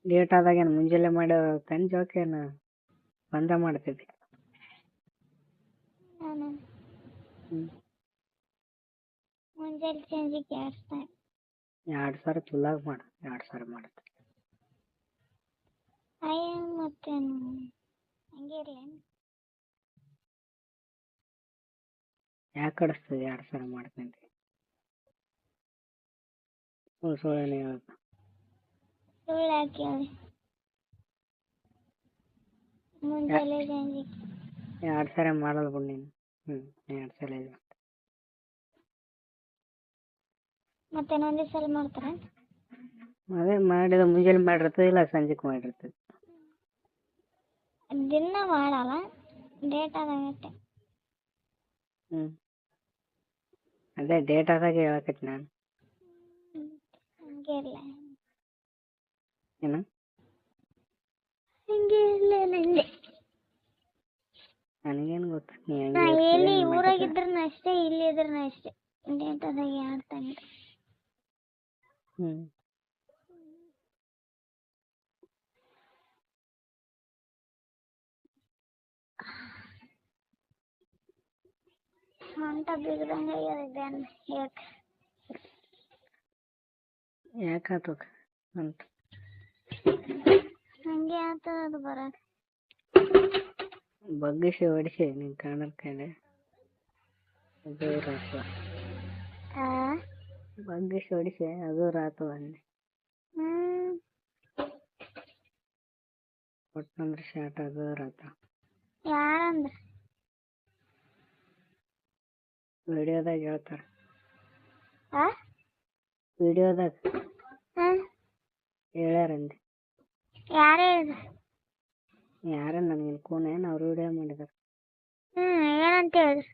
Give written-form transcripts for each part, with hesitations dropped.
Late ಆದಾಗೇನು ಮುಂಜಾನೆ ಮಾಡೋ ಜಳಕೇನು ಬಂದ ಮಾಡ್ತಿದ್ದೆ. ನಾನು ಹ್ಞೂ ಮುಂಜಾನೆ ಸಂಜೆಗೆ 2 ಸಾವಿರ ಚುಲಾಗ ಮಾಡು 2 ಸಾವಿರ ಮಾಡುತ್ತೆ. ಅಯ್ಯ ಮತ್ತೇನು ಹಂಗೆ ಇರ್ಲೇನು? ಯಾಕೆ ಕಡಿಸ್ತದೆ 2 ಸಾವಿರ ಮಾಡ್ತೀನಿ ಸುಳ್ಳೇನೆ ಹೇಳೋದು. ಸುಳ್ಳು ಯಾಕೆ ಹೇಳಿ? ಮುಂಜಾನೆ ಸಂಜೆಗೆ 2 ಸಾವಿರ ಮಾಡಲ್ಲ ಬಿಡು ನೀನು. 2 ಸಲ ಇಲ್ಲ. ಮತ್ತೆ ಇನ್ನೊಂದು ಸಲ ಮಾಡ್ತಾರೆ. ಅದೇ ಮಾಡಿದ ಮುಂಜಾನೆ ಮಾಡಿರ್ತದೆ ಇಲ್ಲ ಸಂಜೆಗೆ ಮಾಡಿರ್ತದೆ. ದಿನ ಮಾಡಲ್ಲ, ಡೇಟ್ ಆದಾಗಟ್ಟೆ. ಅದೇ ಡೇಟ್ ಆದಾಗ ಹೇಳಕತ್ತಿ ನಾನು. ಹಂಗೆ ಇರಲ್ಲ, ಏನು ಹಂಗೆ ಇರಲ್ಲ ನಂಗೆ. ನನಗೇನು ಗೊತ್ತು ನೀ ನಾ ಹೆಂಗೆ ಎಲ್ಲಿ ಊರಾಗಿದ್ರನ ಅಷ್ಟೇ, ಇಲ್ಲಿ ಇದ್ರನ ಅಷ್ಟೇ, ಡೇಟ್ ಆದಾಗ ಆಡ್ತಾನೆ. ಹೊಂಟ ಬಿಗದಂಗೆ ಆಗ್ಯದ ಯಾಕೆ? ಯಾಕೆ ಆತದ ಅಂತ ಹಂಗೆ ಆಗ್ತದ ಅದು ಬರೋದು. ಬಗ್ಗಿಸಿ ಹೊಡಿಸಿ ನಿನ್ ಕಾಣದ ಕಡೆ ಅದು ರಾತು ಬಗ್ಗಿಸಿ ಹೊಡಿಸಿ ಅದು ರಾತು ಅಂದೆ. ಒಟ್ಟಂದ್ರೆ ಶಾರ್ಟ್ ಅದು ರಾತು. ಯಾರಂದ್ರ? ವಿಡಿಯೋದಾಗ ಹೇಳ್ತಾರ. ವಿಡಿಯೋದಾಗ ಹೇಳ್ಯಾರಂದೆ. ಯಾರು ಹೇಳಿದ್ರು? ಯಾರ ನನಗೇನು ಕೂನೇನು ಅವ್ರು ವಿಡಿಯೋ ಮಾಡಿದಾರೆ. ಏನಂತ ಹೇಳಿದ್ರು?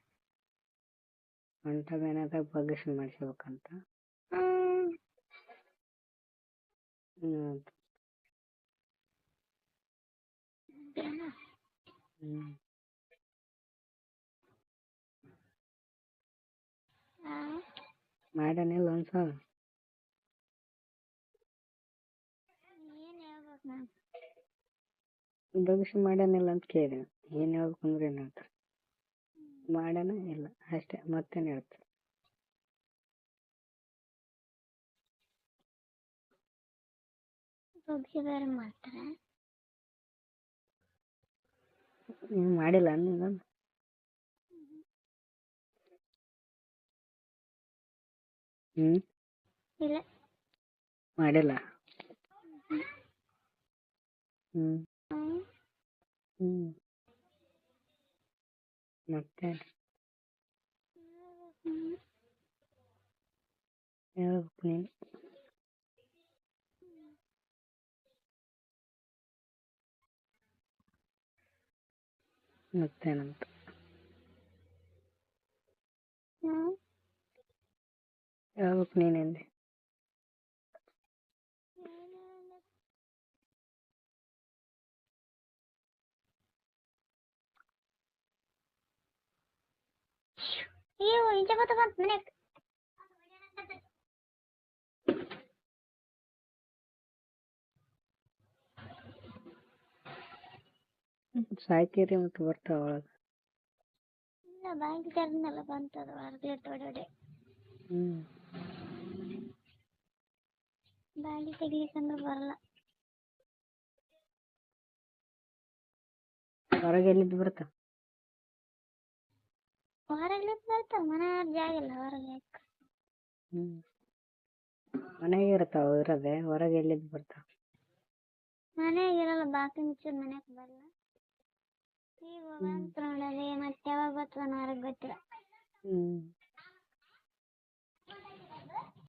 ಅಂಥದ್ದೇನಾದಾಗ ಬಗ್ಗಿಸಿ ಮಾಡಿಸ್ಬೇಕಂತ. ಮಾಡ್ಯಾನಿಲ್ಲ ಒಂದ್ಸಲ. ಬಗ್ಗಿಸಿ ಮಾಡ್ಯಾನಿಲ್ಲ ಅಂತ ಕೇಳಿದೆ. ಏನು ಹೇಳ್ಬೇಕಂದ್ರೆ ಏನು ಹೇಳ್ತಾರೆ? ಮಾಡ್ಯಾನ ಇಲ್ಲ ಅಷ್ಟೇ, ಮತ್ತೇನು ಹೇಳ್ತಾರೆ? ಬಗ್ಗಿ ಬೇರೆ ಮಾಡ್ತಾರೆ. ನೀವು ಮಾಡಿಲ್ಲ ನೀನು? ಇಲ್ಲ ಮಾಡಿಲ್ಲ. ಮತ್ತೆ ಹೇಳ್ಬೇಕು ನೀನು. ಮತ್ತೇನಂತ ಹೇಳ್ಬೇಕು ನೀನೆಂದೆ. ಅಯ್ಯೋ ಇಂಚ ಬಂತು ಮನೆಗೆ. ಸಾಯ್ತೀರಿ ಮತ್ತು ಬರ್ತಾವ ಒಳಗೆ. ಇಲ್ಲ ಬ್ಯಾಂಕ್ ತೆರೆದ್ನಲ್ಲ ಬಂತದ ಹೊರಗೆ ಓಡಾಡಿ. ಬಾಗಿ ತೆಗಿಲಿಕ್ಕಂದ್ರೆ ಬರಲ್ಲ. ಹೊರಗೆ ಎಲ್ಲಿದ್ದು ಬರ್ತಾವ? ಹೊರಗೆ ಬರ್ತಾವ, ಮನೆ ಜಾಗ ಇಲ್ಲ ಹೊರಗೆ. ಮನೆಗೆ ಇರ್ತಾವ ಇರೋದೆ, ಹೊರಗೆ ಎಲ್ಲಿದ್ದು ಬರ್ತಾವ? ಮನೆಯಾಗ ಇರಲ್ಲ, ಬಾಕಿ ಮುಚ್ಚಿದ ಮನೆಗೆ ಬರಲ್ಲ. ಈಗ ಬಂತು ನೋಡದೆ, ಮತ್ತೆ ಯಾವಾಗ ಬರ್ತದ ಹೊರಗೆ ಗೊತ್ತಿಲ್ಲ.